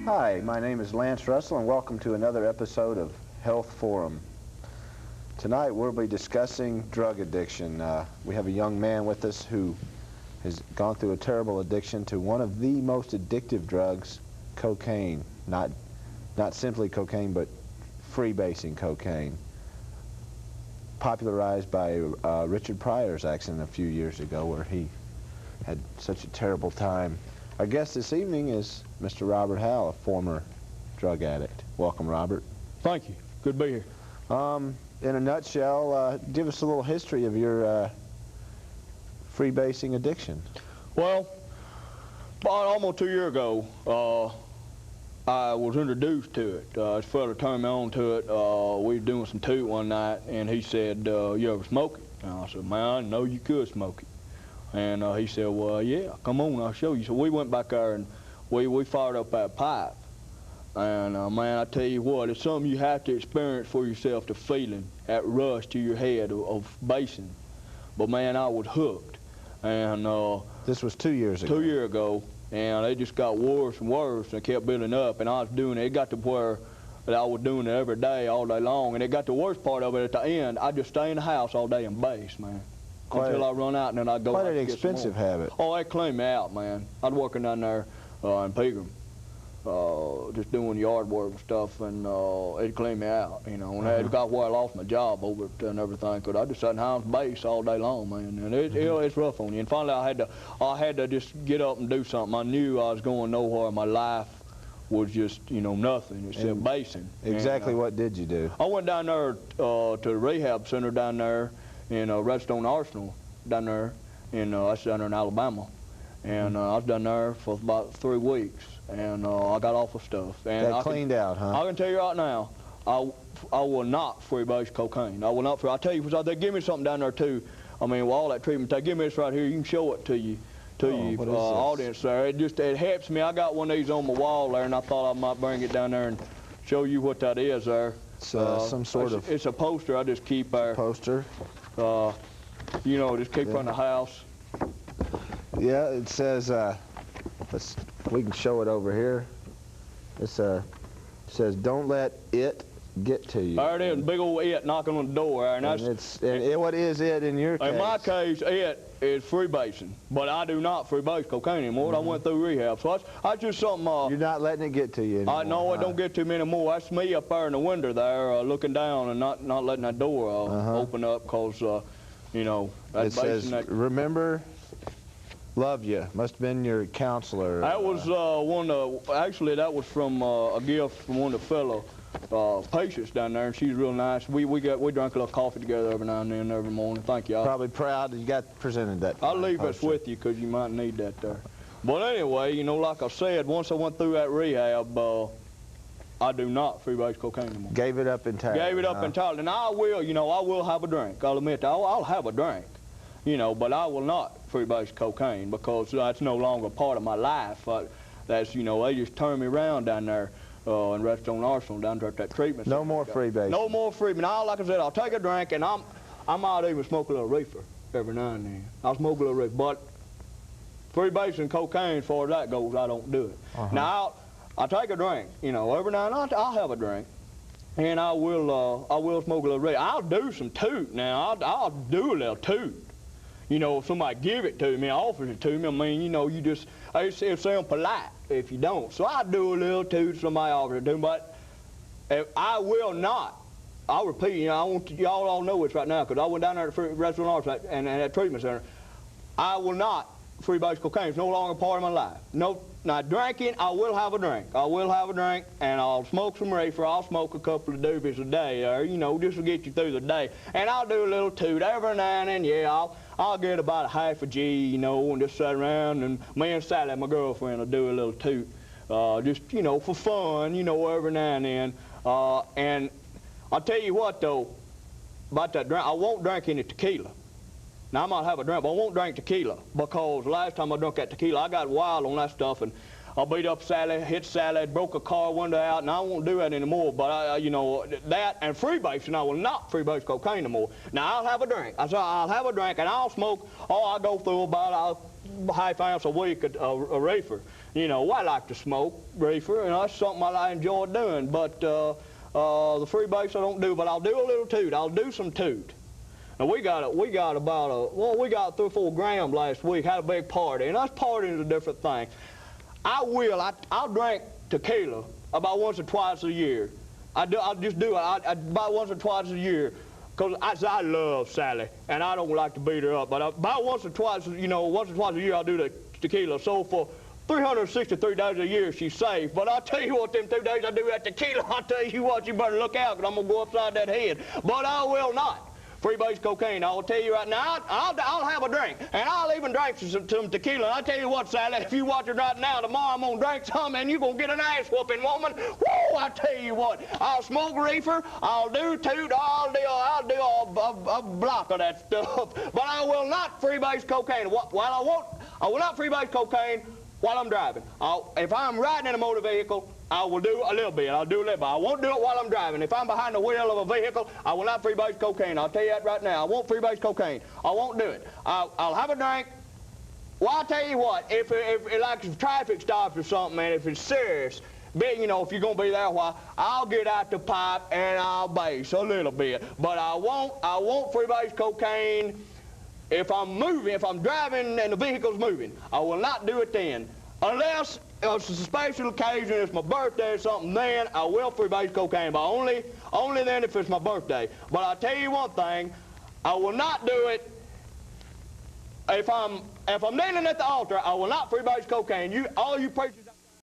Hi, my name is Lance Russell, and welcome to another episode of Health Forum. Tonight we'll be discussing drug addiction. We have a young man with us who has gone through a terrible addiction to one of the most addictive drugs, cocaine. Not simply cocaine, but freebasing cocaine. Popularized by Richard Pryor's accident a few years ago, where he had such a terrible time. Our guest this evening is Mr. Robert Howell, a former drug addict. Welcome, Robert. Thank you. Good to be here. In a nutshell, give us a little history of your freebasing addiction. Well, about almost 2 years ago, I was introduced to it. This fella turned me on to it. We were doing some Toot one night, and he said, you ever smoke it? And I said, man, I didn't know you could smoke it. And he said, well, yeah, come on, I'll show you. So we went back there, and we fired up that pipe. And, man, I tell you what, it's something you have to experience for yourself, the feeling, that rush to your head of basing. But, man, I was hooked. And this was 2 years ago. 2 years ago, and it just got worse and worse, and it kept building up, and I was doing it. It got to where that I was doing it every day, all day long, and it got the worst part of it at the end. I just stay in the house all day and base, man. Until I run out, and then I go. Quite an expensive habit. Oh, they cleaned me out, man. I was working down there in Pegram, just doing yard work and stuff, and it cleaned me out, you know. And it got where I lost my job over it and everything, because I just sat in house base all day long, man. And it's rough on you. And finally, I had to just get up and do something. I knew I was going nowhere. My life was just, you know, nothing except basing. Exactly. And, what did you do? I went down there to the Rehab Center down there in Redstone Arsenal down there, that's down there in Alabama, and I was down there for about 3 weeks, and I got off of stuff. And got cleaned out, huh? I can tell you right now, I will not freebase cocaine. I will not. I'll tell you, they give me something down there too. I mean, with all that treatment, they give me this right here. You can show it to you, audience there. It helps me. I got one of these on my wall there, and I thought I might bring it down there and show you what that is there. It's some sort of. It's a poster I just keep there. Poster. You know, just keep around the house. Yeah, it says, we can show it over here. It says, don't let it get to you. There it is, big old it knocking on the door. And what is it in your case? In my case, it is freebasing. But I do not freebase cocaine anymore. I went through rehab. So that's just something. You're not letting it get to you anymore. No, it don't get to me anymore. That's me up there in the window there looking down and not letting that door open up, because, you know, that's it says, remember, love you. Must have been your counselor. That was actually that was from a gift from one of the fellow patients down there, and she's real nice. We drank a little coffee together every now and then, every morning. Thank you. Probably proud that you got presented that. I'll leave this with you, because you might need that there. But anyway, you know, like I said, once I went through that rehab, I do not freebase cocaine anymore. Gave it up entirely. Gave it up entirely. And I will, you know, I will have a drink. I'll admit that. I'll have a drink, you know, but I will not freebase cocaine, because that's no longer part of my life. That's, you know, they just turn me around down there in Redstone Arsenal, down there at that treatment center. No more freebase. No more freebase. Like I said, I'll take a drink, and I might even smoke a little reefer every now and then. I'll smoke a little reefer, but freebasing cocaine, as far as that goes, I don't do it. Now, I'll take a drink, you know, every now and then I'll have a drink, and I will smoke a little reefer. I'll do some Toot now. I'll do a little Toot. You know, if somebody give it to me, offers it to me, I mean, you know, it sounds polite if you don't. So I do a little Toot, somebody offers it to me, but I will not. I'll repeat, you know, I want y'all all know this right now, because I went down there to the restaurant and that treatment center. I will not freebase cocaine. It's no longer part of my life. No. Now, drinking, I will have a drink. I will have a drink, and I'll smoke some reefer. I'll smoke a couple of doobies a day, you know, just to get you through the day. And I'll do a little Toot every now and then. Yeah, I'll get about a half a G, you know, and just sit around, and me and Sally, my girlfriend, will do a little Toot, just, you know, for fun, you know, every now and then. And I'll tell you what, though, about that drink, I won't drink any tequila. Now, I might have a drink, but I won't drink tequila, because last time I drank that tequila, I got wild on that stuff, and I beat up Sally, hit Sally, broke a car window out, and I won't do that anymore. But, you know, that and freebasing, I will not freebase cocaine anymore. Now, I'll have a drink. I said I'll have a drink, and I'll smoke. I'll go through about a half ounce a week of reefer. You know, I like to smoke reefer, and that's something I enjoy doing. But the freebase I don't do, but I'll do a little toot. I'll do some toot. And we got about we got 3 or 4 grams last week. Had a big party, and us partying is a different thing. I'll drink tequila about once or twice a year. I'll just do it about once or twice a year, because I love Sally, and I don't like to beat her up. But about once or twice, you know, once or twice a year I'll do the tequila. So for 363 days a year, she's safe. But I'll tell you what, them 2 days I do that tequila, I'll tell you what, you better look out, because I'm going to go upside that head. But I will not. Freebase cocaine, I'll tell you right now, I'll have a drink, and I'll even drink some tequila. And I'll tell you what, Sally, if you watch it right now, tomorrow I'm going to drink some, and you're going to get an ass whooping, woman. Woo, I tell you what, I'll smoke reefer, I'll do toot, I'll do a block of that stuff. But I will not freebase cocaine. I will not freebase cocaine while I'm driving. If I'm riding in a motor vehicle, I will do a little bit. I'll do a little bit. I won't do it while I'm driving. If I'm behind the wheel of a vehicle, I will not freebase cocaine. I'll tell you that right now. I won't freebase cocaine. I won't do it. I'll have a drink. Well, I'll tell you what. If traffic stops or something, man, if it's serious, you know, if you're going to be there a while, I'll get out the pipe and I'll base a little bit. But I won't freebase cocaine if I'm moving, if I'm driving and the vehicle's moving. I will not do it then. Unless it's a special occasion, it's my birthday or something, then I will freebase cocaine, but only then if it's my birthday. But I'll tell you one thing, I will not do it if I'm kneeling at the altar. I will not freebase cocaine. All you preachers